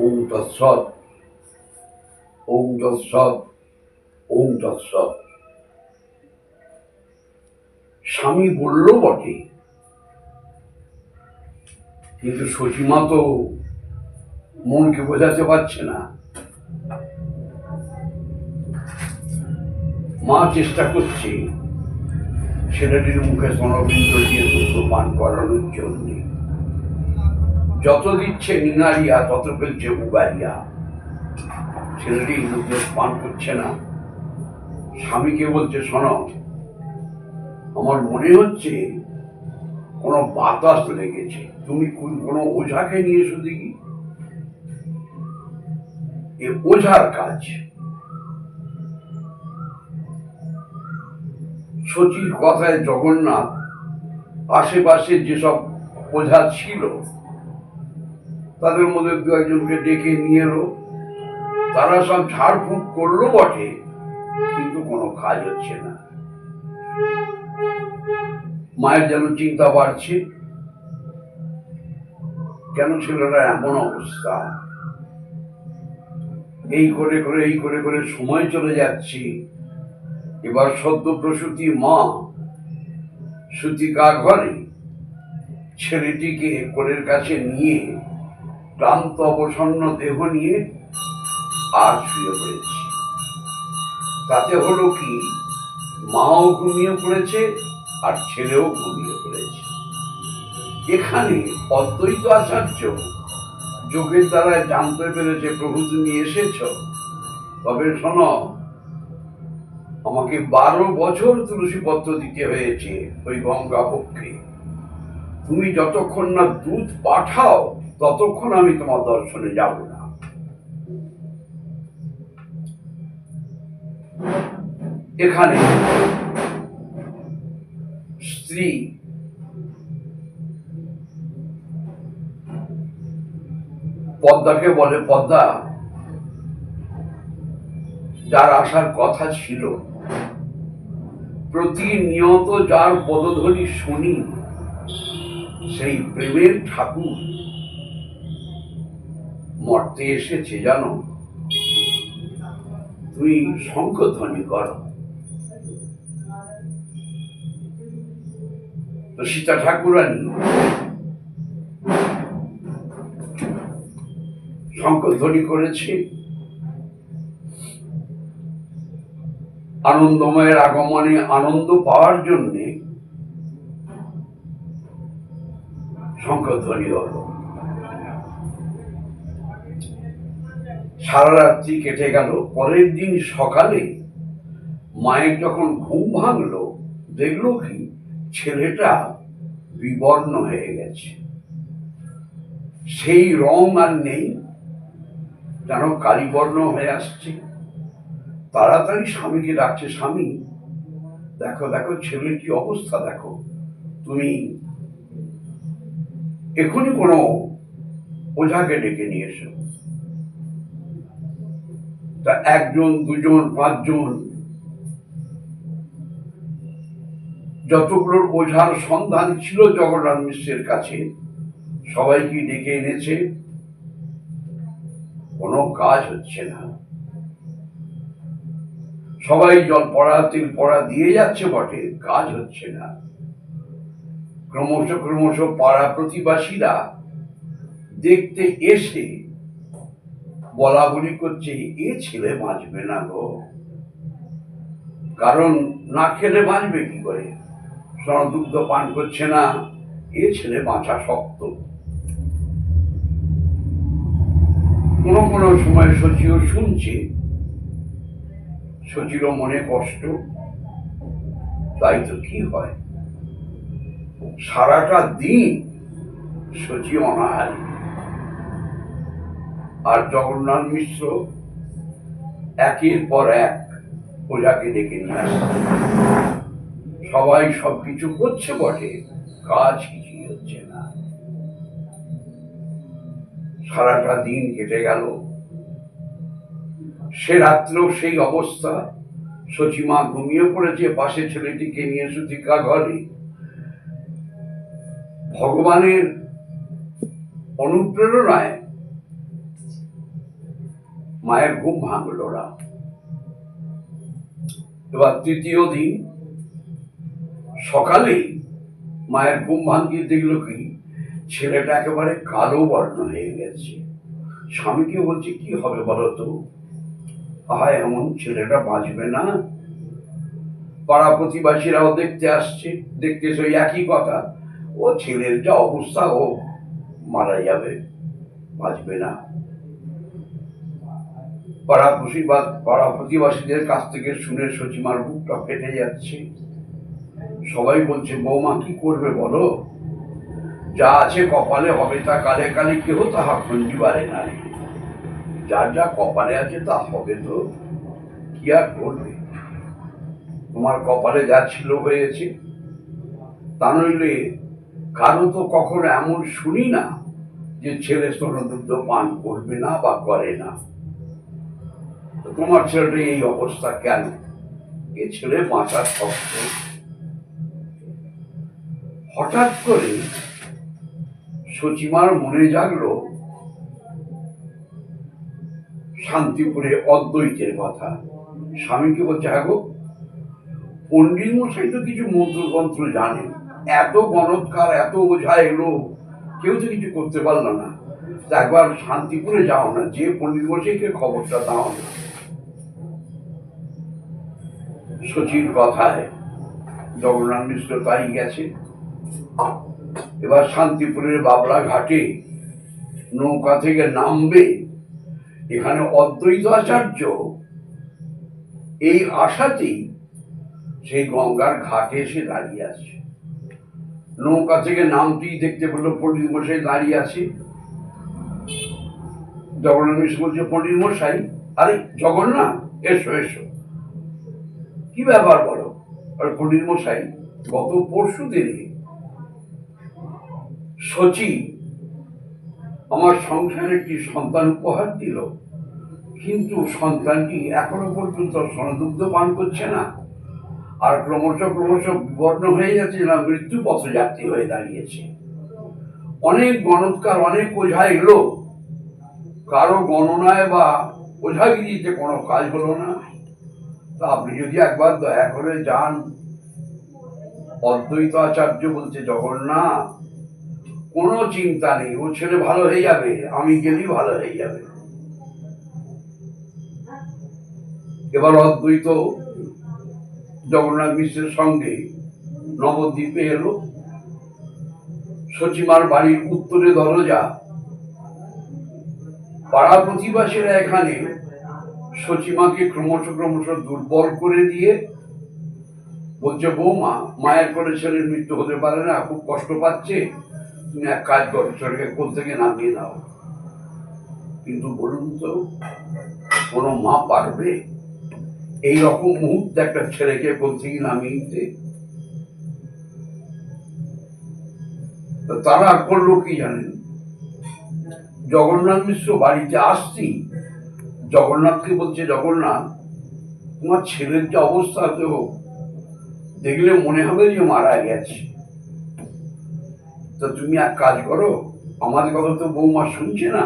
ওং তৎসৎ, ওং তৎসৎ, ওং তৎসৎ। স্বামী বলল বটে, কিন্তু সচিমা তো মনকে বোঝাতে পারছে না। মা চেষ্টা করছে ছেলেটির মুখে স্তনবিন্দু দিয়ে দুধ পান করানোর জন্য। যত দিচ্ছে নিনারিয়া তত ফেলছে উগারিয়া। ছেলেটি দুধ পান করছে না। স্বামীকে বলছে, শোনো, আমার মনে হচ্ছে কোনো বাতাস লেগেছে, তুমি কোনো ওঝাকে নিয়ে এসো দেখি। এ ওঝার কাজ। শচীর কথায় জগন্নাথ আশেপাশে যেসব ওঝা ছিল তাদের মধ্যে দু একজনকে ডেকে নিয়ে এলো। তারা সব ঝাড়ফুঁক করলো বটে, কিন্তু কোনো কাজ হচ্ছে না। মায়ের যেন চিন্তা বাড়ছে, কেন ছেলেরা এমন অবস্থা। এই করে করে সময় চলে যাচ্ছে। এবার সদ্য প্রসূতি মা সুতিকা ঘরে ছেলেটিকে কোলের কাছে নিয়ে ক্লান্ত অবসন্ন দেহ নিয়ে আর শুয়ে পড়েছে। তাতে হলো কি, মাও ঘুমিয়ে পড়েছে আর ছেলেও ঘুমিয়ে পড়েছে। এখানে অদ্বৈত আচার্য যোগের দ্বারা জানতে পেরেছে, প্রভু তুমি এসেছ, তবে শোনো, আমাকে 12 বছর তুলসী পত্র দিতে হয়েছে ওই গঙ্গা পক্ষে। তুমি যতক্ষণ না দুধ পাঠাও ততক্ষণ আমি তোমার দর্শনে যাব না। এখানে স্ত্রী পদ্মাকে বলে, পদ্মা, যার আসার কথা ছিল, প্রতিনিয়ত যার পদধ্বনি শুনি, সেই প্রেমের ঠাকুর মর্তে এসেছে জানো। তুমি শঙ্খধ্বনি করো। তো সীতা ঠাকুরানী শঙ্খধ্বনি করেছে। আনন্দময়ের আগমনে আনন্দ পাওয়ার জন্য শঙ্খধ্বনি হলো। সারা রাত্রি কেটে গেল। পরের দিন সকালে মায়ের যখন ঘুম ভাঙলো, দেখলো কি, ছেলেটা বিবর্ণ হয়ে গেছে। সেই রং আর নেই, যেন কালীবর্ণ হয়ে আসছে। তাড়াতাড়ি স্বামীকে ডাকছে, স্বামী দেখো দেখো ছেলের কি অবস্থা দেখো, তুমি এখনই কোনো ওঝাকে ডেকে নিয়ে এসো। তা 1 জন 2 জন 5 জন যতগুলো ওঝার সন্ধান ছিল জগন্নাথ মিশ্রের কাছে সবাইকে ডেকে এনেছে। কোনো কাজ হচ্ছে না। সবাই জল পড়া তেল পড়া দিয়ে যাচ্ছে বটে, কাজ হচ্ছে না। ক্রমশ পাড়া প্রতিবাসীরা দেখতে এসে বলা বলি করছে, এ ছেলে বাঁচবে না গো। কারণ না খেলে বাঁচবে কি করে, দুগ্ধ পান করছে না, এ ছেলে বাঁচা শক্ত। কোনো সময় শচীও শুনছে, শচীরও মনে কষ্ট। তাই তো কি হয়, সারাটা দিন শচী অনাহারী, আর জগন্নাথ মিশ্র একের পর এক ওঝাকে ডেকে নিয়ে আসছে। সবাই সবকিছু করছে বটে, কাজ কিছুই হচ্ছে না। সারাটা দিন কেটে গেল। সে রাত্রেও সেই অবস্থা। শচীমা ঘুমিয়ে পড়েছে পাশে ছেলেটিকে নিয়ে সুতিকা ঘরে। ভগবানের অনুপ্রেরণায় মায়ের ঘুম ভাঙলো না। এবার তৃতীয় দিন সকালেই মায়ের ঘুম ভাঙিয়ে দেখলো কি ছেলেটা একেবারে কালো বর্ণ হয়ে গেছে। স্বামীকে বলছে কি হবে বলো তো, হায় এমন ছেলেটা বাঁচবে না। পাড়া প্রতিবাসীরাও দেখতে আসছে, দেখতে ওই একই কথা, ও ছেলের যা অবস্থা ও মারা যাবে, বাঁচবে না। পাড়া প্রতিবাসীদের কাছ থেকে শুনে সচিমার বুকটা ফেটে যাচ্ছে। সবাই বলছে বৌমা কি করবে বলো, যা আছে কপালে হবে তা কালে কালে কেহ তাহা খঞ্জিবারে না, যার যা কপালে আছে তা হবে, তো কি আর করবে, তোমার কপালে যা ছিল হয়েছে। তা নইলে কারো তো কখনো এমন শুনি না যে ছেলে স্তনদুগ্ধ পান করবে না বা করে না। তোমার ছেলেটা এই অবস্থা কেন, এ ছেলে বাঁচার শক্ত। হঠাৎ করে সচিমার মনে জাগলো শান্তিপুরে অদ্বৈতের কথা। স্বামীকে বলছে হ্যাঁ গো, পণ্ডিত মশাই তো কিছু মন্ত্রতন্ত্র জানেন, এত গণৎকার এত ওঝা এলো, কেউ তো কিছু করতে পারলো না, একবার শান্তিপুরে যাও না, যে পণ্ডিত মশাইকে খবরটা দাও না। শচীর কথায় জগন্নাথ মিশ্র তাই গেছে। এবার শান্তিপুরের বাবলা ঘাটে নৌকা থেকে নামবে, এখানে অদ্বৈত আচার্য এই আশাতেই সেই গঙ্গার ঘাটে এসে দাঁড়িয়ে আছে। নৌকা থেকে নামতেই দেখতে পেল পণ্ডিত মশাই দাঁড়িয়ে আছে। জগন্নাথ মিশ্র বলছে পণ্ডিত মশাই, আরে জগন্নাথ এসো এসো, কি ব্যাপার বলো। আর পণ্ডিত মশাই, গত পরশু দিনে শচী আমার সংসারে একটি সন্তান উপহার দিল, কিন্তু সন্তানটি এখনো পর্যন্ত স্তনদুগ্ধ পান করছে না, আর ক্রমশ বিবর্ণ হয়ে যাচ্ছে, না মৃত্যু পথযাত্রী হয়ে দাঁড়িয়েছে। অনেক গণৎকার অনেক ওঝা এলো, কারো গণনায় বা ওঝাগিরিতে কোনো কাজ হলো না। তা আপনি যদি একবার দয়া করে যান। অদ্বৈত আচার্য বলছে জগন্নাথ কোনো চিন্তা নেই, ও ছেলে ভালো হয়ে যাবে, আমি গেলেই ভালো হয়ে যাবে। এবার অদ্বৈত জগন্নাথ মিশ্রের সঙ্গে নবদ্বীপে এলো। সচিমার বাড়ির উত্তরে দরজা। পাড়া প্রতিবাসীরা এখানে সচিমাকে ক্রমশ দুর্বল করে দিয়ে বলছে বৌমা, মায়ের করে ছেলের মৃত্যু হতে পারে না, খুব কষ্ট পাচ্ছে, তুমি এক কাজ করো, ছেলেকে কোল থেকে নামিয়ে দাও। কিন্তু বলুন তো, কোনো মা পারবে এইরকম মুহূর্তে একটা ছেলেকে কোল থেকে নামিয়ে দিতে? তারা করলো কি জানেন, জগন্নাথ মিশ্র বাড়িতে আসছি, জগন্নাথকে বলছে জগন্নাথ, তোমার ছেলের যে অবস্থা, তো দেখলে মনে হবে যে মারা গেছে, তা তুমি এক কাজ করো, আমাদের কথা তো বৌমা শুনছে না,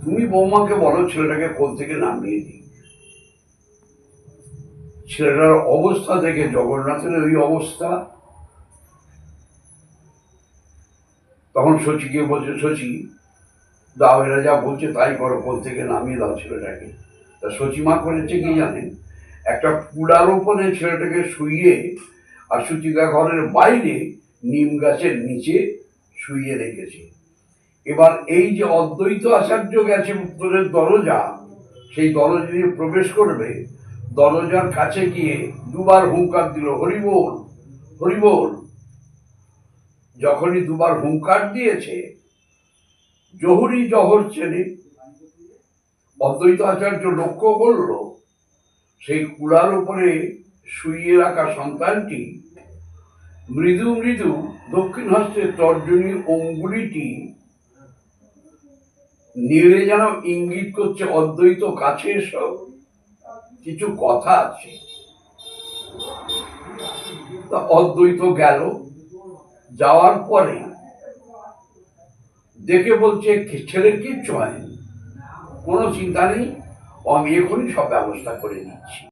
তুমি বৌমাকে বলো ছেলেটাকে কোল থেকে নামিয়ে দিই। ছেলেটার অবস্থা দেখে জগন্নাথের ওই অবস্থা। তখন শচীকে বলছে শচী, দাও, এরা যা বলছে তাই করো, কোল থেকে নামিয়ে দাও ছেলেটাকে। তা সচিমা করেছে কি জানেন, একটা কুলার ওপরে ছেলেটাকে শুইয়ে আর সূচিকা ঘরের বাইরে নিম গাছের নিচে শুইয়ে রেখেছে। এবার এই যে অদ্বৈত আচার্য গেছে উত্তরের দরজা, সেই দরজা দিয়ে প্রবেশ করবে, দরজার কাছে গিয়ে দুবার হুঙ্কার দিল, হরিবোল হরিবোল। যখনই দুবার হুঙ্কার দিয়েছে, জহুরি জহর চেনে, অদ্বৈত আচার্য লক্ষ্য করল সেই কুলার উপরে শুইয়ে রাখা সন্তানটি মৃদু মৃদু দক্ষিণ হস্তের তর্জনী অঙ্গুলিটি নেড়ে যেন ইঙ্গিত করছে অদ্বৈত কাছে এসো, কিছু কথা আছে। তা অদ্বৈত গেল, যাওয়ার পরে দেখে বলছে ছেলের কিচ্ছু হয়নি, কোনো চিন্তা নেই, আমি এখনই সব ব্যবস্থা করে দিচ্ছি।